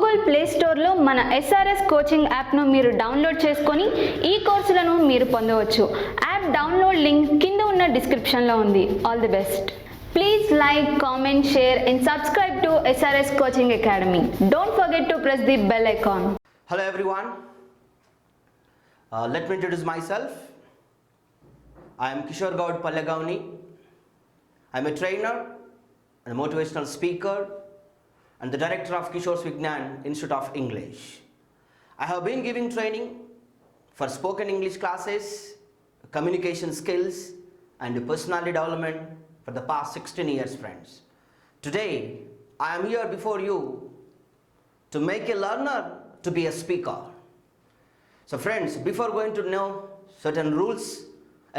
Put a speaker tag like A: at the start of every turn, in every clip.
A: Google play స్టోర్లో మన SRS coaching యాప్ను మీరు డౌన్లోడ్ చేసుకొని ఈ కోర్సులను మీరు పొందవచ్చు. యాప్ డౌన్లోడ్ లింక్ కింద ఉన్న డిస్క్రిప్షన్లో ఉంది. All the best. Please like, comment, share and subscribe to SRS Coaching Academy. Don't forget to press the bell icon.
B: Hello everyone. Let me introduce myself. I am Kishore Gaud Pallagavani. I am a trainer and a motivational speaker and the director of Kishore's Vignan Institute of English. I have been giving training for spoken English classes, communication skills and personality development for the past 16 years, friends. Today, I am here before you to make a learner to be a speaker. So friends, before going to know certain rules,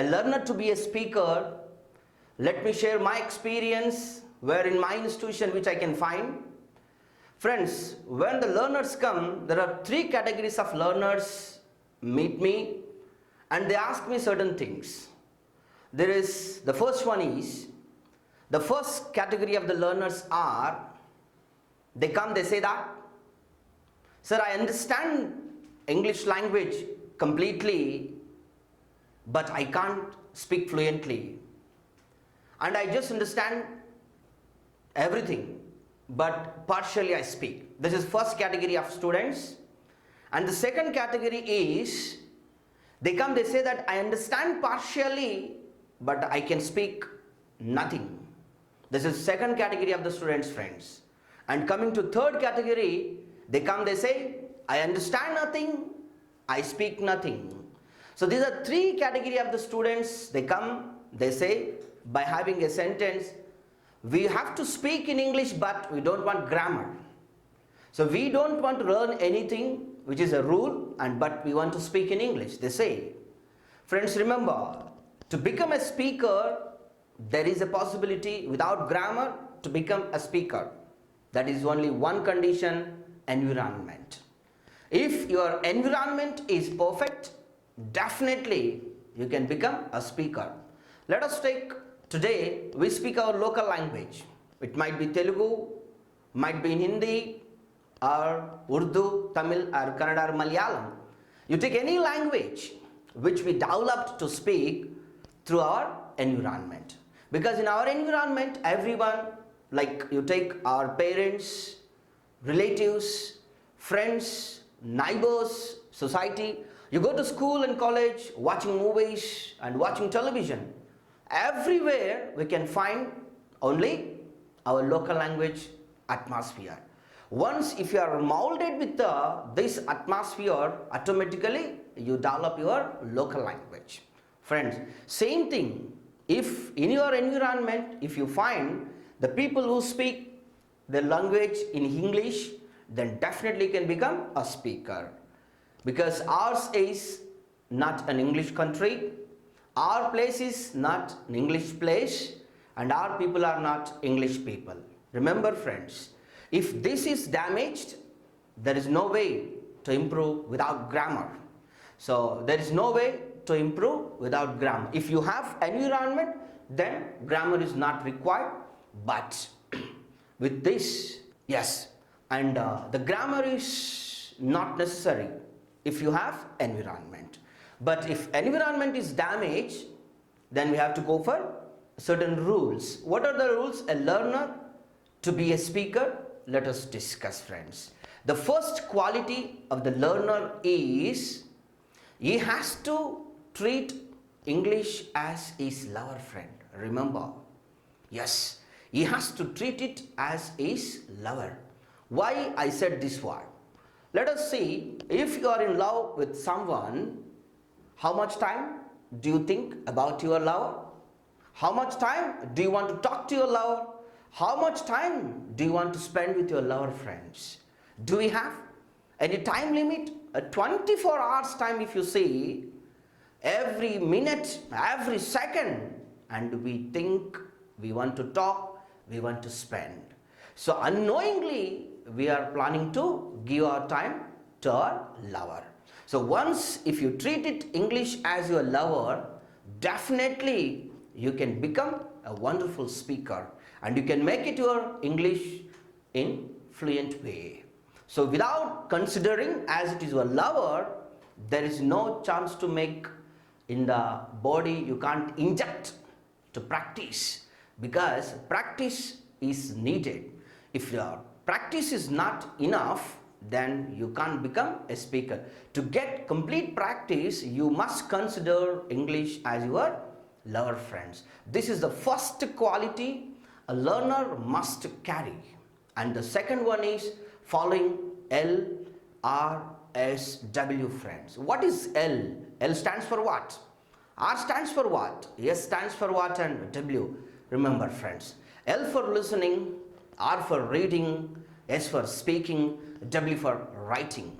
B: a learner to be a speaker, let me share my experience where in my institution which I can find. Friends, when the learners come, there are three categories of learners meet me and they ask me certain things. The first one is, the first category of the learners are, they come, they say that, sir, I understand English language completely, but I can't speak fluently. And I just understand everything, but partially I speak. This is first category of students. And the second category is, they come, they say that I understand partially, but I can speak nothing. This is second category of the students, friends. And coming to third category, they come, they say, I understand nothing, I speak nothing. So these are three category of the students. They come, they say, by having a sentence, we have to speak in English, but we don't want grammar. So we don't want to learn anything which is a rule, but we want to speak in English, they say. Friends, remember, to become a speaker, there is a possibility without grammar to become a speaker. That is only one condition, environment. If your environment is perfect, definitely you can become a speaker. Let us take, today we speak our local language. It might be Telugu, might be in Hindi, or Urdu, Tamil, or Kannada, or Malayalam. You take any language which we developed to speak through our environment. Because in our environment, everyone, like you take our parents, relatives, friends, neighbors, society, you go to school and college, watching movies and watching television. Everywhere we can find only our local language atmosphere. Once if you are molded with this atmosphere, automatically you develop your local language. Friends, same thing. If in your environment, if you find the people who speak their language in English, then definitely can become a speaker. Because ours is not an English country, our place is not an English place, and our people are not English people. Remember, friends, if this is damaged, there is no way to improve without grammar. So there is no way to improve without grammar. If you have environment, then grammar is not required. But with this, yes, and the grammar is not necessary if you have environment. But if environment is damaged, then we have to go for certain rules. What are the rules? A learner to be a speaker, let us discuss, friends. The first quality of the learner is, he has to treat English as his lover, friend. Remember, yes, he has to treat it as his lover. Why I said this word? Let us see, if you are in love with someone, how much time do you think about your lover? How much time do you want to talk to your lover? How much time do you want to spend with your lover, friends? Do we have any time limit? A 24 hours time, if you see, every minute, every second, and we think we want to talk, we want to spend. So unknowingly, we are planning to give our time to our lover. So once if you treat it English as your lover, definitely you can become a wonderful speaker and you can make it your English in fluent way. So without considering as it is your lover, there is no chance to make in the body. You can't inject to practice, because practice is needed. If your practice is not enough, then you can't become a speaker. To get complete practice, you must consider English as your lover, friends. This is the first quality a learner must carry. And the second one is following LRSW, friends. What is L? L stands for what? R stands for what? S stands for what? And W. Remember, friends. L for listening, R for reading, S for speaking, W for writing.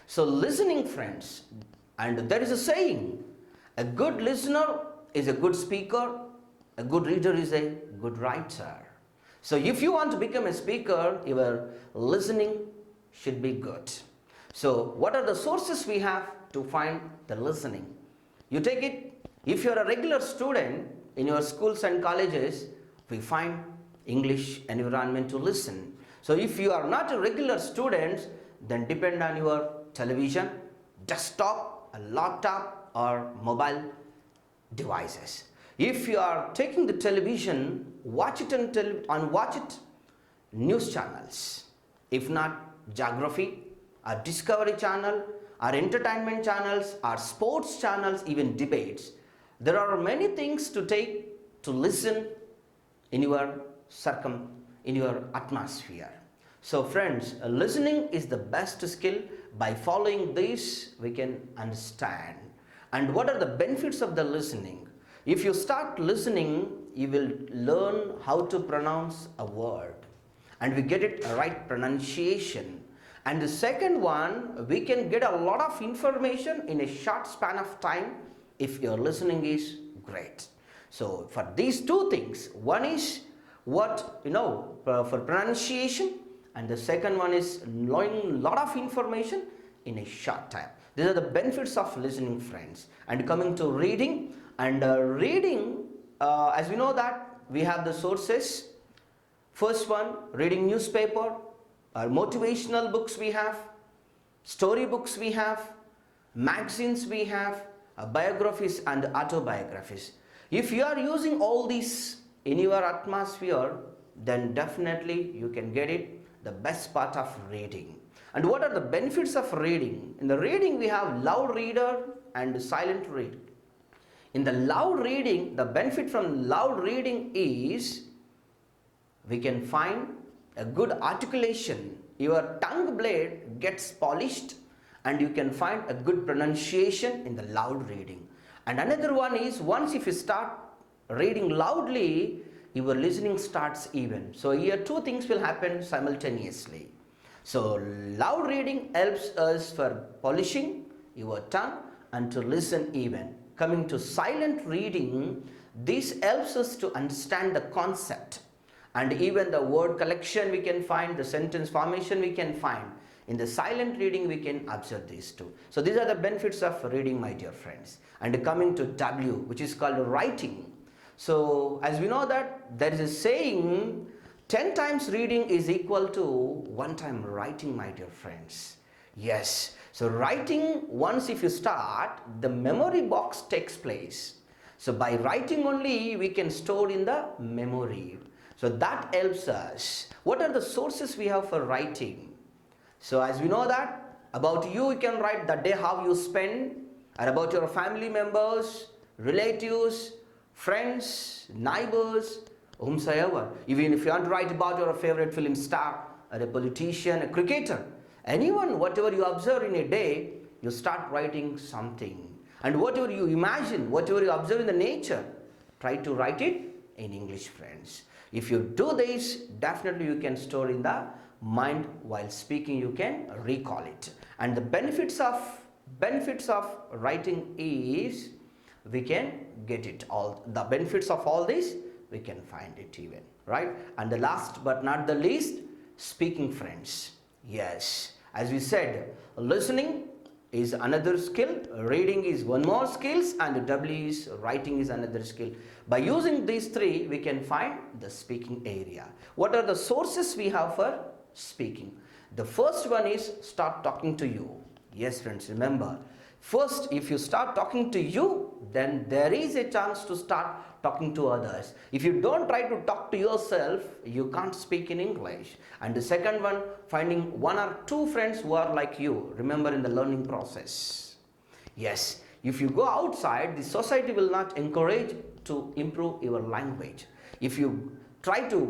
B: So listening, friends, and there is a saying, a good listener is a good speaker, a good reader is a good writer. So if you want to become a speaker, your listening should be good. So what are the sources we have to find the listening? You take it, if you are a regular student in your schools and colleges, we find English environment to listen. So if you are not a regular student, then depend on your television, desktop, a laptop or mobile devices. If you are taking the television, watch it on news channels. If not, geography or Discovery Channel or entertainment channels or sports channels, even debates. There are many things to take to listen in your atmosphere. So friends, listening is the best skill. By following this, we can understand. And what are the benefits of the listening? If you start listening, you will learn how to pronounce a word, and we get it right pronunciation. And the second one, we can get a lot of information in a short span of time if your listening is great. So for these two things, one is for pronunciation, and the second one is knowing a lot of information in a short time. These are the benefits of listening, friends. And coming to reading, and reading, as we know that we have the sources. First one, reading newspaper, motivational books we have, story books we have, magazines we have, biographies and autobiographies. If you are using all these in your atmosphere, then definitely you can get it, the best part of reading. And what are the benefits of reading? In the reading, we have loud reader and silent reader. In the loud reading, the benefit from loud reading is we can find a good articulation. Your tongue blade gets polished, and you can find a good pronunciation in the loud reading. And another one is, once if you start reading loudly, your listening starts even. So here two things will happen simultaneously. So loud reading helps us for polishing your tongue and to listen even. Coming to silent reading, this helps us to understand the concept, and even the word collection we can find, the sentence formation we can find. In the silent reading, we can observe these two. So these are the benefits of reading, my dear friends. And coming to W, which is called writing. So as we know that there is a saying, 10 times reading is equal to 1 time writing, my dear friends. Yes, so writing, once if you start, the memory box takes place. So by writing only, we can store in the memory. So that helps us. What are the sources we have for writing? So as we know that, about you can write the day how you spend, and about your family members, relatives, friends, neighbors, whomsoever. Even if you want to write about your favorite film star, or a politician, a cricketer, anyone, whatever you observe in a day, you start writing something. And whatever you imagine, whatever you observe in the nature, try to write it in English, friends. If you do this, definitely you can store in the mind. While speaking, you can recall it. And the benefits of writing is we can get it all. The benefits of all this, we can find it even, right? And the last but not the least, speaking, friends. Yes, as we said, listening is another skill, reading is one more skills, and W is writing is another skill. By using these three, we can find the speaking area. What are the sources we have for speaking? The first one is start talking to you. Yes friends, remember, first if you start talking to you, then there is a chance to start talking to others. If you don't try to talk to yourself, you can't speak in English. And the second one, finding one or two friends who are like you, remember, in the learning process. Yes, if you go outside, the society will not encourage to improve your language. If you try to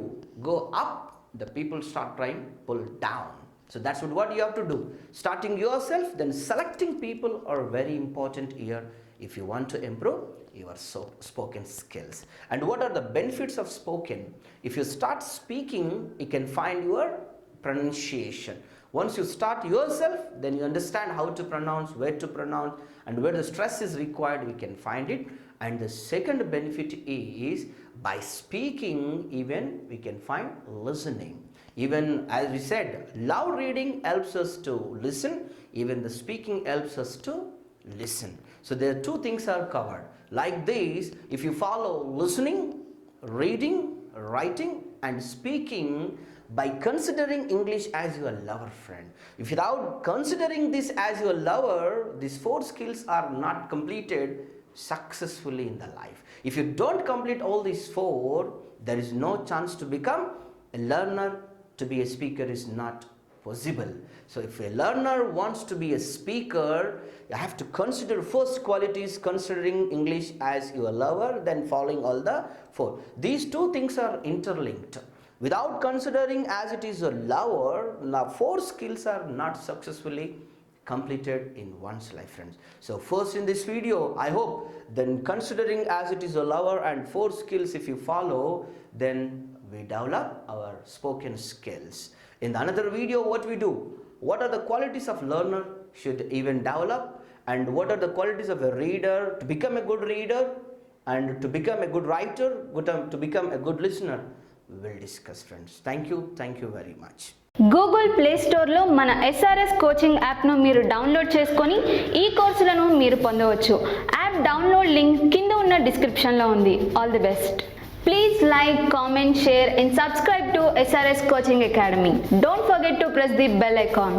B: go up, the people start trying to pull down. So that's what you have to do. Starting yourself, then selecting people are very important here if you want to improve your spoken skills. And what are the benefits of spoken? If you start speaking, you can find your pronunciation. Once you start yourself, then you understand how to pronounce, where to pronounce, and where the stress is required, we can find it. And the second benefit is, by speaking, even we can find listening. Even as we said, loud reading helps us to listen, even the speaking helps us to listen. So there are two things are covered. Like this, if you follow listening, reading, writing and speaking, by considering English as your lover friend. If without considering this as your lover, these four skills are not completed successfully in the life. If you don't complete all these four, there is no chance to become a learner. To be a speaker is not possible. So if a learner wants to be a speaker, you have to consider first qualities, considering English as your lover, then following all the four. These two things are interlinked. Without considering as it is a lover, now four skills are not successfully completed in one's life, friends. So first in this video, I hope, then considering as it is a lover and four skills if you follow, then we develop our spoken skills. In another video, what we do, what are the qualities of learner should even develop, and what are the qualities of a reader to become a good reader, and to become a good writer, to become a good listener, we will discuss, friends. Thank you very much.
A: Google play స్టోర్లో మన SRS coaching యాప్ను మీరు download చేసుకొని ఈ కోర్సులను మీరు పొందవచ్చు. App download link కింద ఉన్న డిస్క్రిప్షన్లో ఉంది. All the best. Please like, comment, share and subscribe to SRS Coaching Academy. Don't forget to press the bell icon.